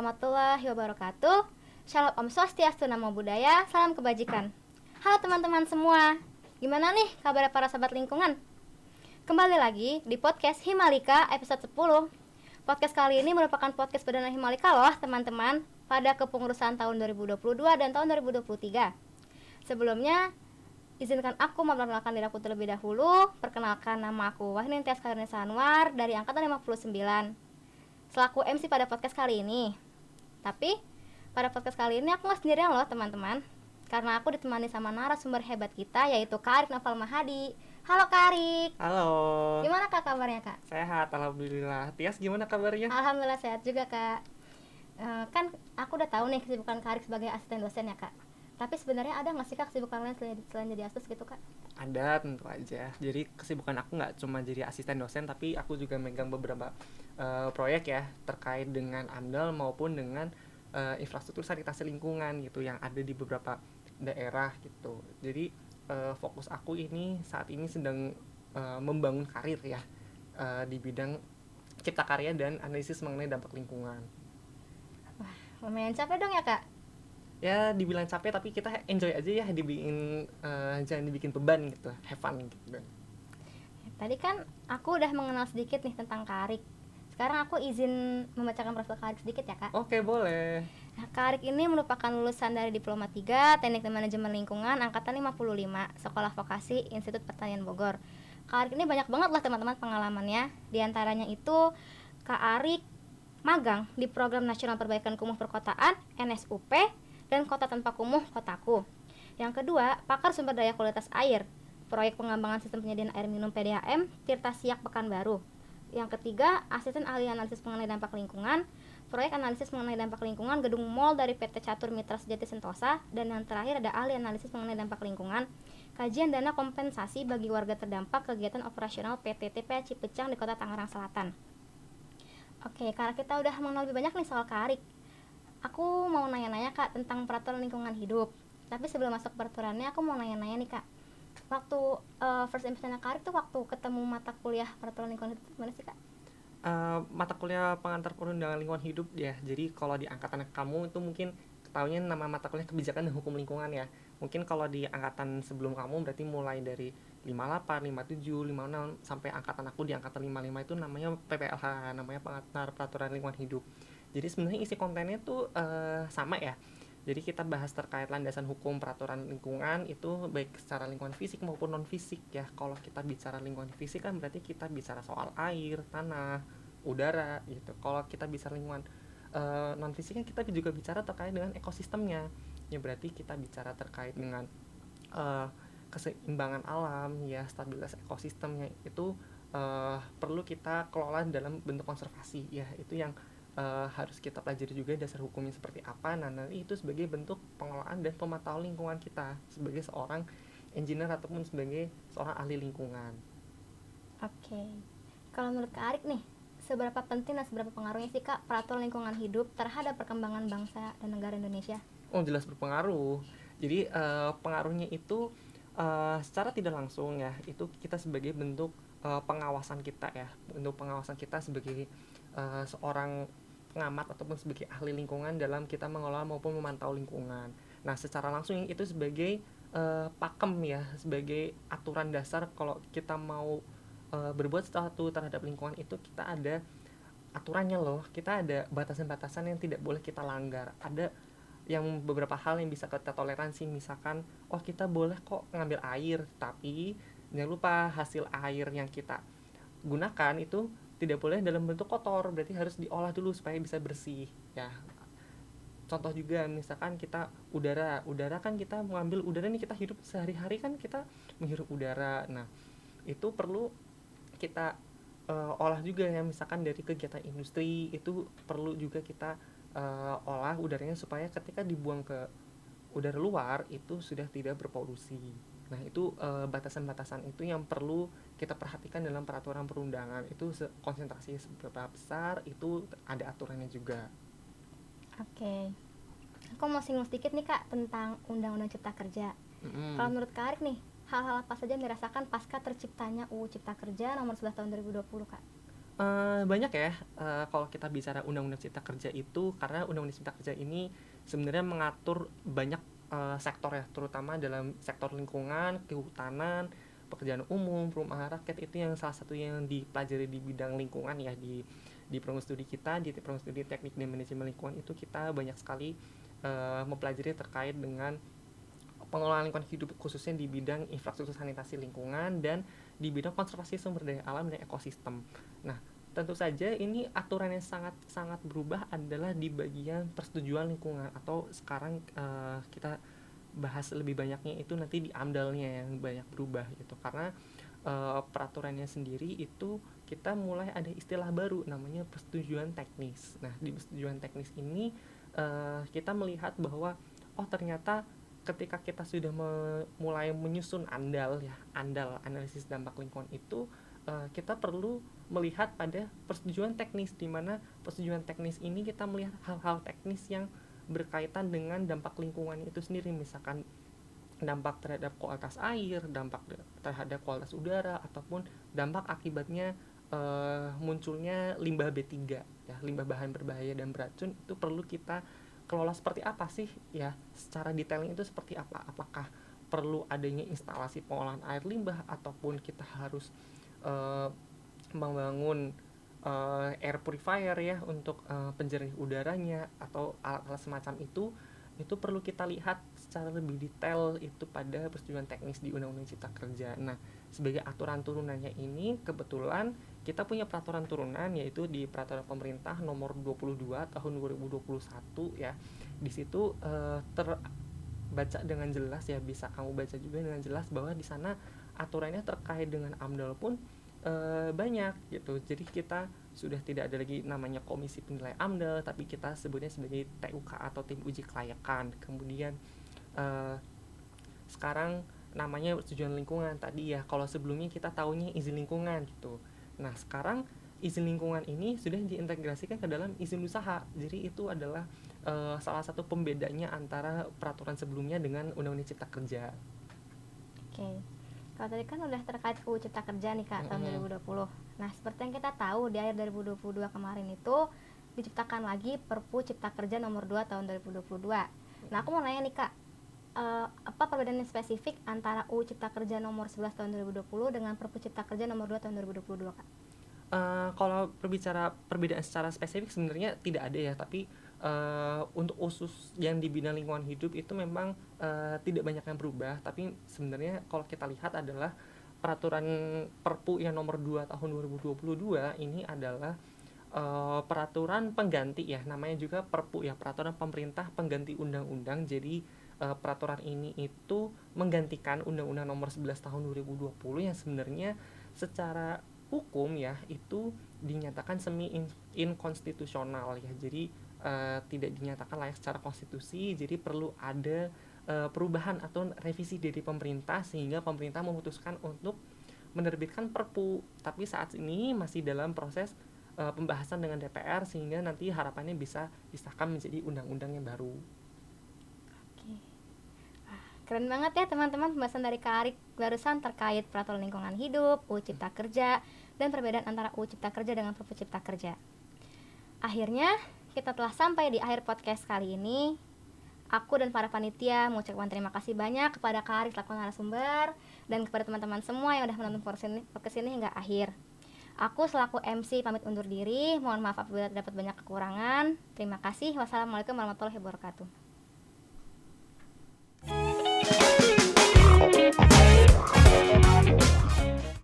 warahmatullahi wabarakatuh. Shalom Om Swastiastu, Namo Buddhaya, salam kebajikan. Halo teman-teman semua, gimana nih kabar para sahabat lingkungan? Kembali lagi di podcast Himalika episode 10. Podcast kali ini merupakan podcast perdana Himalika loh teman-teman, pada kepengurusan tahun 2022 dan tahun 2023. Sebelumnya, izinkan aku memperkenalkan diri aku terlebih dahulu. Perkenalkan, nama aku Wahnin Tias Karinesa Anwar dari angkatan 59, selaku MC pada podcast kali ini. Tapi pada podcast kali ini aku nggak sendirian loh teman-teman, karena aku ditemani sama narasumber hebat kita, yaitu Kak Arik Noval Mahadi. Halo Kak Arik. Halo. Gimana Kak kabarnya Kak? Sehat, alhamdulillah. Tias gimana kabarnya? Alhamdulillah sehat juga Kak. Kan aku udah tahu nih kesibukan Kak Arik sebagai asisten dosen ya Kak. Tapi sebenarnya ada nggak sih Kak kesibukan lain selain jadi asisten gitu Kak? Ada, tentu aja. Jadi kesibukan aku nggak cuma jadi asisten dosen, tapi aku juga megang beberapa proyek ya terkait dengan AMDAL maupun dengan infrastruktur sanitasi lingkungan gitu yang ada di beberapa daerah gitu. Jadi fokus aku ini saat ini sedang membangun karir ya di bidang cipta karya dan analisis mengenai dampak lingkungan. Wah, lumayan capek dong ya Kak? Ya dibilang capek tapi kita enjoy aja ya, jangan dibikin beban gitu, have fun gitu. Tadi kan aku udah mengenal sedikit nih tentang Kak Arik. Sekarang aku izin membacakan profil Kak Arik sedikit ya Kak. Oke, boleh. Nah, Kak Arik ini merupakan lulusan dari Diploma 3 Teknik dan Manajemen Lingkungan angkatan 55, Sekolah Vokasi Institut Pertanian Bogor. Kak Arik ini banyak banget lah teman-teman pengalamannya. Di antaranya itu Kak Arik magang di Program Nasional Perbaikan Kumuh Perkotaan NSUP dan Kota Tanpa Kumuh Kotaku. Yang kedua, pakar sumber daya kualitas air, proyek pengembangan sistem penyediaan air minum PDAM Tirta Siak Pekanbaru. Yang ketiga, asisten ahli analisis mengenai dampak lingkungan, proyek analisis mengenai dampak lingkungan gedung mall dari PT Catur Mitra Sejati Sentosa. Dan yang terakhir ada ahli analisis mengenai dampak lingkungan, kajian dana kompensasi bagi warga terdampak kegiatan operasional PT TPA Cipecang di Kota Tangerang Selatan. Oke, karena kita udah mengenal lebih banyak nih soal Kak Arik, aku mau nanya-nanya Kak tentang peraturan lingkungan hidup. Tapi sebelum masuk peraturannya, aku mau nanya-nanya nih Kak. Waktu first impression Kak Arik tuh waktu ketemu mata kuliah peraturan lingkungan hidup gimana sih Kak? Mata kuliah pengantar perundangan lingkungan hidup ya. Jadi kalau di angkatan kamu itu mungkin ketahuinya nama mata kuliah kebijakan dan hukum lingkungan ya. Mungkin kalau di angkatan sebelum kamu berarti mulai dari 58, 57, 56 sampai angkatan aku di angkatan 55 itu namanya PPLH, namanya pengantar peraturan lingkungan hidup. Jadi sebenarnya isi kontennya tuh sama ya. Jadi kita bahas terkait landasan hukum peraturan lingkungan itu baik secara lingkungan fisik maupun non fisik ya. Kalau kita bicara lingkungan fisik kan berarti kita bicara soal air, tanah, udara gitu. Kalau kita bicara lingkungan non fisik kan kita juga bicara terkait dengan ekosistemnya. Ya berarti kita bicara terkait dengan keseimbangan alam ya, stabilitas ekosistemnya itu perlu kita kelola dalam bentuk konservasi ya. Itu yang harus kita pelajari juga dasar hukumnya seperti apa. Nah, nanti itu sebagai bentuk pengelolaan dan pemantauan lingkungan kita sebagai seorang engineer ataupun sebagai seorang ahli lingkungan. Oke. Kalau menurut Kak Arik nih, seberapa penting dan seberapa pengaruhnya sih Kak peraturan lingkungan hidup terhadap perkembangan bangsa dan negara Indonesia? Oh, jelas berpengaruh. Jadi pengaruhnya itu secara tidak langsung ya, itu kita sebagai bentuk pengawasan kita ya, bentuk pengawasan kita sebagai seorang pengamat ataupun sebagai ahli lingkungan dalam kita mengelola maupun memantau lingkungan. Nah, secara langsung itu sebagai pakem ya, sebagai aturan dasar kalau kita mau berbuat sesuatu terhadap lingkungan itu kita ada aturannya loh. Kita ada batasan-batasan yang tidak boleh kita langgar. Ada yang beberapa hal yang bisa kita toleransi, misalkan oh kita boleh kok ngambil air, tapi jangan lupa hasil air yang kita gunakan itu tidak boleh dalam bentuk kotor, berarti harus diolah dulu supaya bisa bersih ya. Contoh juga misalkan kita udara kan kita mengambil udara nih, kita hidup sehari-hari kan kita menghirup udara. Nah, itu perlu kita olah juga ya, misalkan dari kegiatan industri itu perlu juga kita olah udaranya supaya ketika dibuang ke udara luar itu sudah tidak berpolusi. Nah, itu batasan-batasan itu yang perlu kita perhatikan dalam peraturan perundangan. Itu konsentrasi seberapa besar itu ada aturannya juga. Oke. Aku mau singgung sedikit nih Kak tentang Undang-Undang Cipta Kerja. Kalau menurut Kak Arik nih, hal-hal apa saja yang dirasakan pasca terciptanya UU Cipta Kerja nomor 11 tahun 2020 Kak? Banyak ya, kalau kita bicara Undang-Undang Cipta Kerja itu, karena Undang-Undang Cipta Kerja ini sebenarnya mengatur banyak sektor ya, terutama dalam sektor lingkungan, kehutanan, pekerjaan umum, perumahan rakyat, itu yang salah satu yang dipelajari di bidang lingkungan ya, di program studi kita, di program studi teknik dan manajemen lingkungan itu kita banyak sekali mempelajari terkait dengan pengelolaan lingkungan hidup, khususnya di bidang infrastruktur sanitasi lingkungan dan di bidang konservasi sumber daya alam dan ekosistem. Nah, tentu saja ini aturan yang sangat berubah adalah di bagian persetujuan lingkungan, atau sekarang kita bahas lebih banyaknya itu nanti di AMDAL-nya yang banyak berubah gitu, karena peraturannya sendiri itu kita mulai ada istilah baru namanya persetujuan teknis. Nah, di persetujuan teknis ini kita melihat bahwa oh ternyata ketika kita sudah mulai menyusun AMDAL ya, AMDAL analisis dampak lingkungan itu kita perlu melihat pada persetujuan teknis, di mana persetujuan teknis ini kita melihat hal-hal teknis yang berkaitan dengan dampak lingkungan itu sendiri, misalkan dampak terhadap kualitas air, dampak terhadap kualitas udara, ataupun dampak akibatnya munculnya limbah B3 ya, limbah bahan berbahaya dan beracun, itu perlu kita kelola seperti apa sih ya, secara detailnya itu seperti apa, apakah perlu adanya instalasi pengolahan air limbah, ataupun kita harus membangun air purifier ya untuk penjernih udaranya, atau alat-alat semacam itu perlu kita lihat secara lebih detail itu pada persetujuan teknis di Undang-Undang Cipta Kerja. Nah, sebagai aturan turunannya ini kebetulan kita punya peraturan turunan, yaitu di Peraturan Pemerintah Nomor 22 Tahun 2021 ya. Di situ terbaca dengan jelas ya, bisa kamu baca juga dengan jelas bahwa di sana aturannya terkait dengan AMDAL pun banyak gitu. Jadi kita sudah tidak ada lagi namanya komisi penilai AMDAL, tapi kita sebutnya sebagai TUK atau tim uji kelayakan. Kemudian sekarang namanya persetujuan lingkungan tadi ya, kalau sebelumnya kita tahunya izin lingkungan gitu. Nah, sekarang izin lingkungan ini sudah diintegrasikan ke dalam izin usaha. Jadi itu adalah salah satu pembedanya antara peraturan sebelumnya dengan Undang-Undang Cipta Kerja. Oke. Kalau tadi kan udah terkait UU Cipta Kerja nih Kak, tahun 2020. Nah, seperti yang kita tahu di akhir 2022 kemarin itu diciptakan lagi Perpu Cipta Kerja nomor 2 tahun 2022. Nah, aku mau nanya nih Kak, apa perbedaan spesifik antara UU Cipta Kerja nomor 11 tahun 2020 dengan Perpu Cipta Kerja nomor 2 tahun 2022 Kak? Kalau berbicara perbedaan secara spesifik sebenarnya tidak ada ya, tapi untuk khusus yang di bidang lingkungan hidup itu memang tidak banyak yang berubah. Tapi sebenarnya kalau kita lihat adalah peraturan Perpu yang nomor 2 tahun 2022 ini adalah peraturan pengganti ya, namanya juga Perpu ya, peraturan pemerintah pengganti undang-undang. Jadi peraturan ini itu menggantikan Undang-Undang nomor 11 tahun 2020 yang sebenarnya secara hukum ya itu dinyatakan semi inkonstitusional ya. Jadi tidak dinyatakan layak secara konstitusi. Jadi perlu ada perubahan atau revisi dari pemerintah, sehingga pemerintah memutuskan untuk menerbitkan Perpu. Tapi saat ini masih dalam proses pembahasan dengan DPR, sehingga nanti harapannya bisa disahkan menjadi undang-undang yang baru. Oke. Keren banget ya teman-teman pembahasan dari Kak Arik barusan terkait peraturan lingkungan hidup, UU Cipta Kerja, dan perbedaan antara UU Cipta Kerja dengan Perpu Cipta Kerja. Akhirnya kita telah sampai di akhir podcast kali ini. Aku dan para panitia mengucapkan terima kasih banyak kepada Kak Arik selaku narasumber, dan kepada teman-teman semua yang sudah menonton podcast ini hingga akhir. Aku selaku MC pamit undur diri. Mohon maaf apabila terdapat banyak kekurangan. Terima kasih. Wassalamualaikum warahmatullahi wabarakatuh.